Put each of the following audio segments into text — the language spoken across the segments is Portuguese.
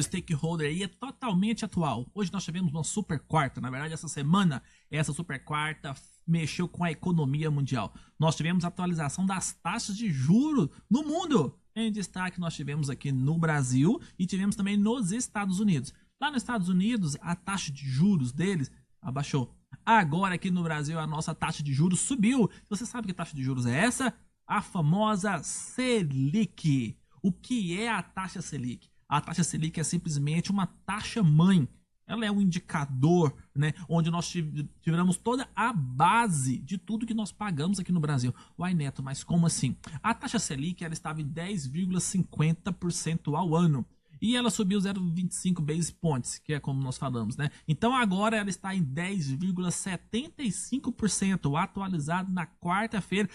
do Stakeholder e é totalmente atual. Hoje nós tivemos uma super quarta, na verdade essa semana, essa super quarta mexeu com a economia mundial. Nós tivemos atualização das taxas de juros no mundo. Em destaque nós tivemos aqui no Brasil e tivemos também nos Estados Unidos. Lá nos Estados Unidos a taxa de juros deles abaixou. Agora aqui no Brasil a nossa taxa de juros subiu. Você sabe que taxa de juros é essa? A famosa Selic. O que é a taxa Selic? A taxa Selic é simplesmente uma taxa mãe. Ela é um indicador, né, onde nós tiramos toda a base de tudo que nós pagamos aqui no Brasil. Uai, Neto, mas como assim? A taxa Selic ela estava em 10,50% ao ano. E ela subiu 0,25 base points, que é como nós falamos, né? Então agora ela está em 10,75%, atualizado na quarta-feira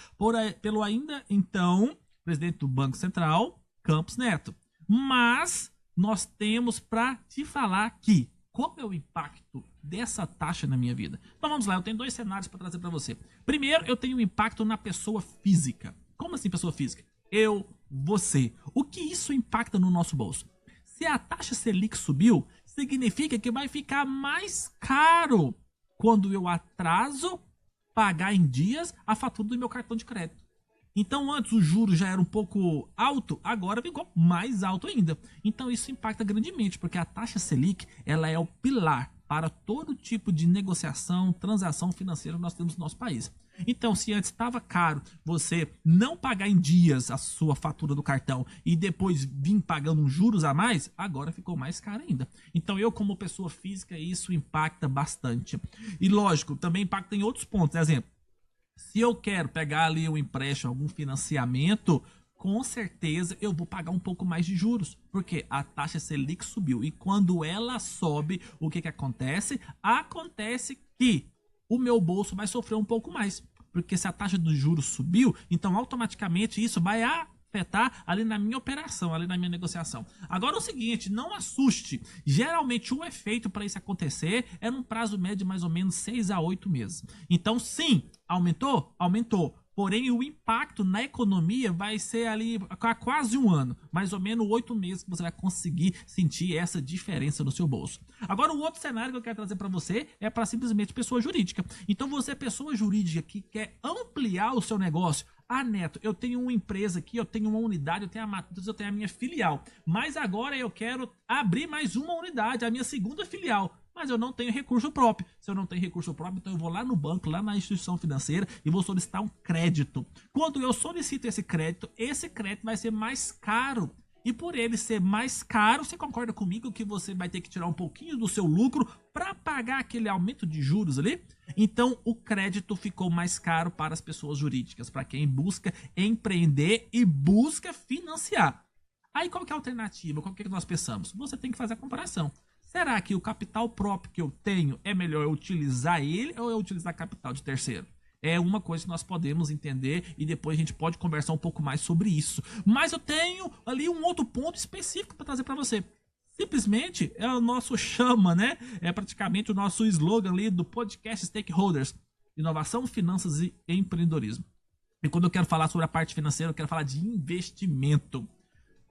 pelo ainda então presidente do Banco Central, Campos Neto. Mas nós temos para te falar aqui qual é o impacto dessa taxa na minha vida. Então vamos lá, eu tenho dois cenários para trazer para você. Primeiro, eu tenho um impacto na pessoa física. Como assim pessoa física? Eu, você. O que isso impacta no nosso bolso? Se a taxa Selic subiu, significa que vai ficar mais caro quando eu atraso pagar em dias a fatura do meu cartão de crédito. Então antes o juro já era um pouco alto, agora ficou mais alto ainda. Então isso impacta grandemente, porque a taxa Selic ela é o pilar para todo tipo de negociação, transação financeira que nós temos no nosso país. Então, se antes estava caro você não pagar em dias a sua fatura do cartão e depois vir pagando uns juros a mais, agora ficou mais caro ainda. Então, eu como pessoa física, isso impacta bastante. E lógico, também impacta em outros pontos. Por exemplo, se eu quero pegar ali um empréstimo, algum financiamento, com certeza eu vou pagar um pouco mais de juros, porque a taxa Selic subiu. E quando ela sobe, o que acontece? Acontece que o meu bolso vai sofrer um pouco mais, porque se a taxa de juros subiu, então automaticamente isso vai afetar ali na minha operação, ali na minha negociação. Agora é o seguinte, não assuste, geralmente o efeito para isso acontecer é num prazo médio de mais ou menos 6 a 8 meses. Então sim, aumentou? Aumentou. Porém, o impacto na economia vai ser ali há quase um ano, mais ou menos 8 meses que você vai conseguir sentir essa diferença no seu bolso. Agora, o outro cenário que eu quero trazer para você é para simplesmente pessoa jurídica. Então, você é pessoa jurídica que quer ampliar o seu negócio. Ah, Neto, eu tenho uma empresa aqui, eu tenho uma unidade, eu tenho a matriz, eu tenho a minha filial. Mas agora eu quero abrir mais uma unidade, a minha segunda filial. Mas eu não tenho recurso próprio. Se eu não tenho recurso próprio, então eu vou lá no banco, lá na instituição financeira e vou solicitar um crédito. Quando eu solicito esse crédito vai ser mais caro. E por ele ser mais caro, você concorda comigo que você vai ter que tirar um pouquinho do seu lucro para pagar aquele aumento de juros ali? Então o crédito ficou mais caro para as pessoas jurídicas, para quem busca empreender e busca financiar. Aí qual que é a alternativa? Qual que é que nós pensamos? Você tem que fazer a comparação. Será que o capital próprio que eu tenho é melhor eu utilizar ele ou eu utilizar capital de terceiro? É uma coisa que nós podemos entender e depois a gente pode conversar um pouco mais sobre isso. Mas eu tenho ali um outro ponto específico para trazer para você. Simplesmente é o nosso chama, né? É praticamente o nosso slogan ali do podcast Stakeholders. Inovação, finanças e empreendedorismo. E quando eu quero falar sobre a parte financeira, eu quero falar de investimento.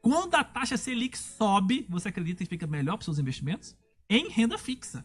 Quando a taxa Selic sobe, você acredita que fica melhor para os seus investimentos? Em renda fixa.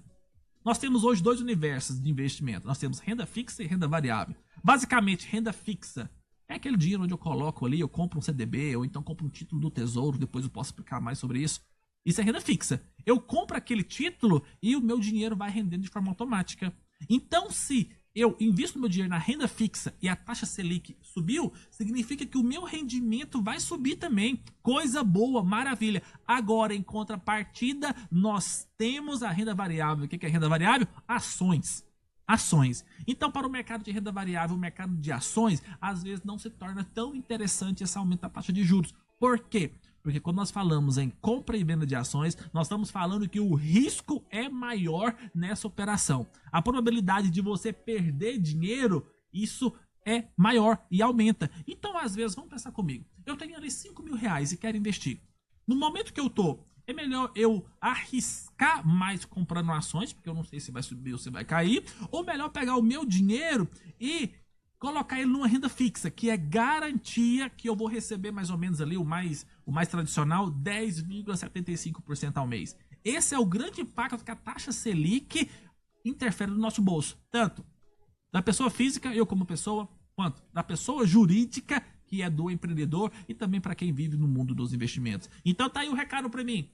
Nós temos hoje dois universos de investimento. Nós temos renda fixa e renda variável. Basicamente, renda fixa é aquele dinheiro onde eu coloco ali, eu compro um CDB, ou então compro um título do Tesouro, depois eu posso explicar mais sobre isso. Isso é renda fixa. Eu compro aquele título e o meu dinheiro vai rendendo de forma automática. Então, se eu invisto meu dinheiro na renda fixa e a taxa Selic subiu, significa que o meu rendimento vai subir também. Coisa boa, maravilha. Agora, em contrapartida, nós temos a renda variável. O que é renda variável? Ações. Ações. Então, para o mercado de renda variável, o mercado de ações, às vezes não se torna tão interessante esse aumento da taxa de juros. Por quê? Porque quando nós falamos em compra e venda de ações, nós estamos falando que o risco é maior nessa operação. A probabilidade de você perder dinheiro, isso é maior e aumenta. Então, às vezes, vamos pensar comigo. Eu tenho ali 5 mil reais e quero investir. No momento que eu tô, é melhor eu arriscar mais comprando ações, porque eu não sei se vai subir ou se vai cair, ou melhor pegar o meu dinheiro e colocar ele numa renda fixa, que é garantia que eu vou receber mais ou menos ali o mais tradicional, 10,75% ao mês. Esse é o grande impacto que a taxa Selic interfere no nosso bolso. Tanto da pessoa física, eu como pessoa, quanto da pessoa jurídica, que é do empreendedor, e também para quem vive no mundo dos investimentos. Então tá aí o recado para mim.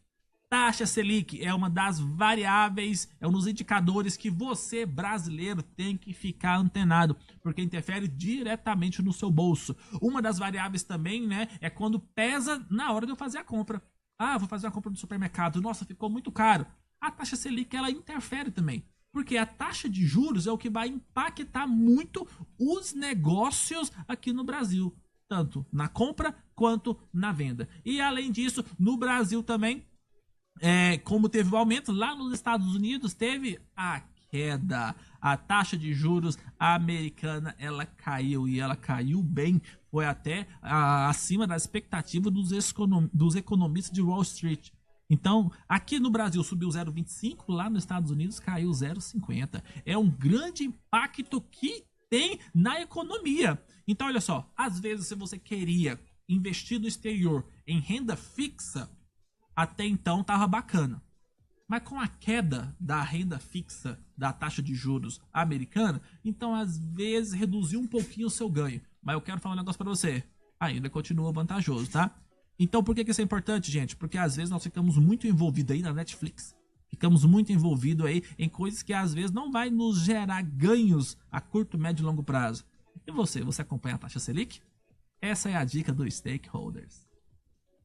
Taxa Selic é uma das variáveis, é um dos indicadores que você, brasileiro, tem que ficar antenado, porque interfere diretamente no seu bolso. Uma das variáveis também, né, é quando pesa na hora de eu fazer a compra. Ah, vou fazer uma compra no supermercado, nossa, ficou muito caro. A taxa Selic, ela interfere também, porque a taxa de juros é o que vai impactar muito os negócios aqui no Brasil, tanto na compra quanto na venda. E além disso, no Brasil também, como teve o aumento, lá nos Estados Unidos teve a queda. A taxa de juros americana, ela caiu, e ela caiu bem. Foi até acima da expectativa dos economistas de Wall Street. Então, aqui no Brasil subiu 0,25, lá nos Estados Unidos caiu 0,50. É um grande impacto que tem na economia. Então, olha só, às vezes se você queria investir no exterior em renda fixa, até então tava bacana. Mas com a queda da renda fixa da taxa de juros americana, então às vezes reduziu um pouquinho o seu ganho. Mas eu quero falar um negócio para você. Ainda continua vantajoso, tá? Então por que isso é importante, gente? Porque às vezes nós ficamos muito envolvidos aí na Netflix. Ficamos muito envolvidos aí em coisas que às vezes não vai nos gerar ganhos a curto, médio e longo prazo. E você acompanha a taxa Selic? Essa é a dica dos stakeholders.